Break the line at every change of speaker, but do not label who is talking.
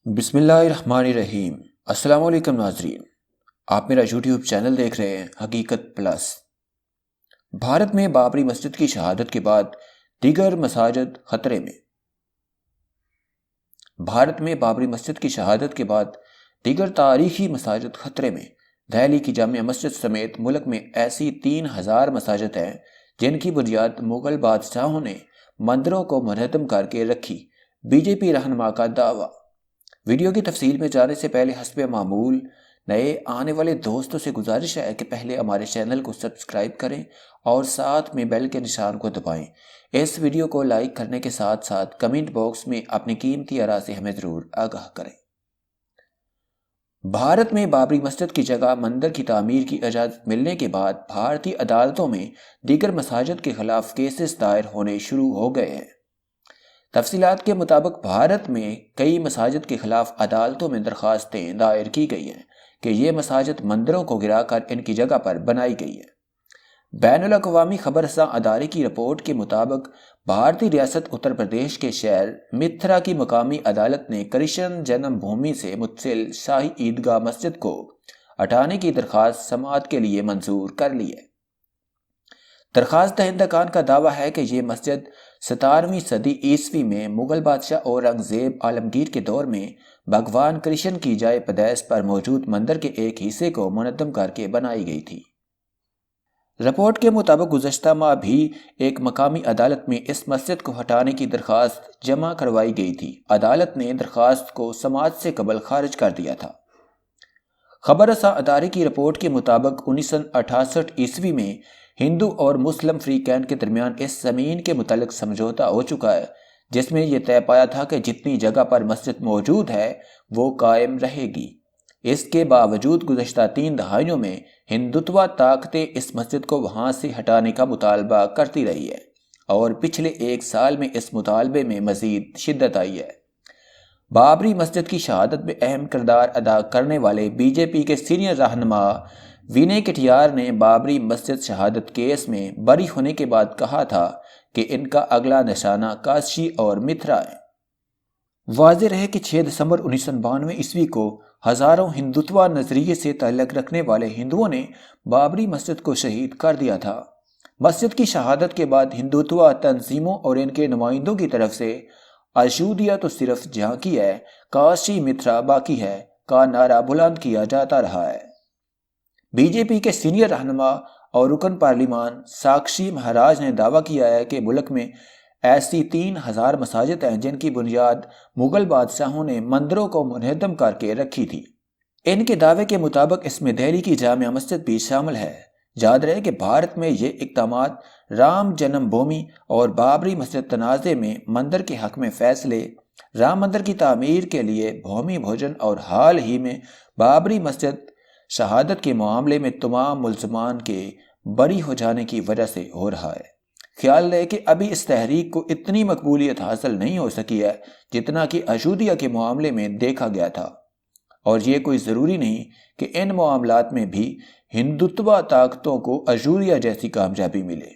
بسم اللہ الرحمن الرحیم۔ السلام علیکم ناظرین، آپ میرا یوٹیوب چینل دیکھ رہے ہیں حقیقت پلس۔ بھارت میں بابری مسجد کی شہادت کے بعد دیگر مساجد خطرے میں۔ بھارت میں بابری مسجد کی شہادت کے بعد دیگر تاریخی مساجد خطرے میں۔ دہلی کی جامع مسجد سمیت ملک میں ایسی 3000 مساجد ہیں جن کی بنیاد مغل بادشاہوں نے مندروں کو منہدم کر کے رکھی۔ بی جے پی رہنما کا دعویٰ۔ ویڈیو کی تفصیل میں جانے سے پہلے حسب معمول نئے آنے والے دوستوں سے گزارش ہے کہ پہلے ہمارے چینل کو سبسکرائب کریں اور ساتھ میں بیل کے نشان کو دبائیں۔ اس ویڈیو کو لائک کرنے کے ساتھ ساتھ کمنٹ باکس میں اپنی قیمتی آراء سے ہمیں ضرور آگاہ کریں۔ بھارت میں بابری مسجد کی جگہ مندر کی تعمیر کی اجازت ملنے کے بعد بھارتی عدالتوں میں دیگر مساجد کے خلاف کیسز دائر ہونے شروع ہو گئے ہیں۔ تفصیلات کے مطابق بھارت میں کئی مساجد کے خلاف عدالتوں میں درخواستیں دائر کی گئی ہیں کہ یہ مساجد مندروں کو گرا کر ان کی جگہ پر بنائی گئی ہیں۔ بین الاقوامی خبر رساں ادارے کی رپورٹ کے مطابق بھارتی ریاست اتر پردیش کے شہر متھرا کی مقامی عدالت نے کرشن جنم بھومی سے متصل شاہی عیدگاہ مسجد کو ہٹانے کی درخواست سماعت کے لیے منظور کر لی ہے۔ درخواست دہندگان کا دعویٰ ہے کہ یہ مسجد 17ویں صدی عیسوی میں مغل بادشاہ اورنگزیب عالمگیر کے دور میں بھگوان کرشن کی جائے پیدائش پر موجود مندر کے ایک حصے کو منہدم کر کے بنائی گئی تھی۔ رپورٹ کے مطابق گزشتہ ماہ بھی ایک مقامی عدالت میں اس مسجد کو ہٹانے کی درخواست جمع کروائی گئی تھی۔ عدالت نے درخواست کو سماعت سے قبل خارج کر دیا تھا۔ خبر رساں ادارے کی رپورٹ کے مطابق 1968 عیسوی میں ہندو اور مسلم فریقین کے درمیان اس زمین کے متعلق سمجھوتہ ہو چکا ہے، جس میں یہ طے پایا تھا کہ جتنی جگہ پر مسجد موجود ہے وہ قائم رہے گی۔ اس کے باوجود گزشتہ 3 دہائیوں میں ہندوتوا طاقتیں اس مسجد کو وہاں سے ہٹانے کا مطالبہ کرتی رہی ہے اور پچھلے 1 سال میں اس مطالبے میں مزید شدت آئی ہے۔ بابری مسجد کی شہادت میں اہم کردار ادا کرنے والے بی جے پی کے سینئر رہنما وینے کٹیار نے بابری مسجد شہادت کیس میں بری ہونے کے بعد کہا تھا کہ ان کا اگلا نشانہ کاشی اور متھرا ہے۔ واضح رہے کہ 6 دسمبر 1992 عیسوی کو ہزاروں ہندوتوا نظریے سے تعلق رکھنے والے ہندوؤں نے بابری مسجد کو شہید کر دیا تھا۔ مسجد کی شہادت کے بعد ہندوتوا تنظیموں اور ان کے نمائندوں کی طرف سے اشودھیا تو صرف جھانکی ہے، کاشی متھرا باقی ہے کا نعرہ بلند کیا جاتا رہا ہے۔ بی جے پی کے سینئر رہنما اور رکن پارلیمان ساکشی مہاراج نے دعویٰ کیا ہے کہ ملک میں ایسی 3000 مساجد ہیں جن کی بنیاد مغل بادشاہوں نے مندروں کو منہدم کر کے رکھی تھی۔ ان کے دعوے کے مطابق اس میں دہلی کی جامع مسجد بھی شامل ہے۔ یاد رہے کہ بھارت میں یہ اقدامات رام جنم بھومی اور بابری مسجد تنازع میں مندر کے حق میں فیصلے، رام مندر کی تعمیر کے لیے بھومی بھوجن اور حال ہی میں بابری مسجد شہادت کے معاملے میں تمام ملزمان کے بری ہو جانے کی وجہ سے ہو رہا ہے۔ خیال رہے کہ ابھی اس تحریک کو اتنی مقبولیت حاصل نہیں ہو سکی ہے جتنا کہ اشودھیا کے معاملے میں دیکھا گیا تھا، اور یہ کوئی ضروری نہیں کہ ان معاملات میں بھی ہندوتوا طاقتوں کو اشودھیا جیسی کامیابی ملے۔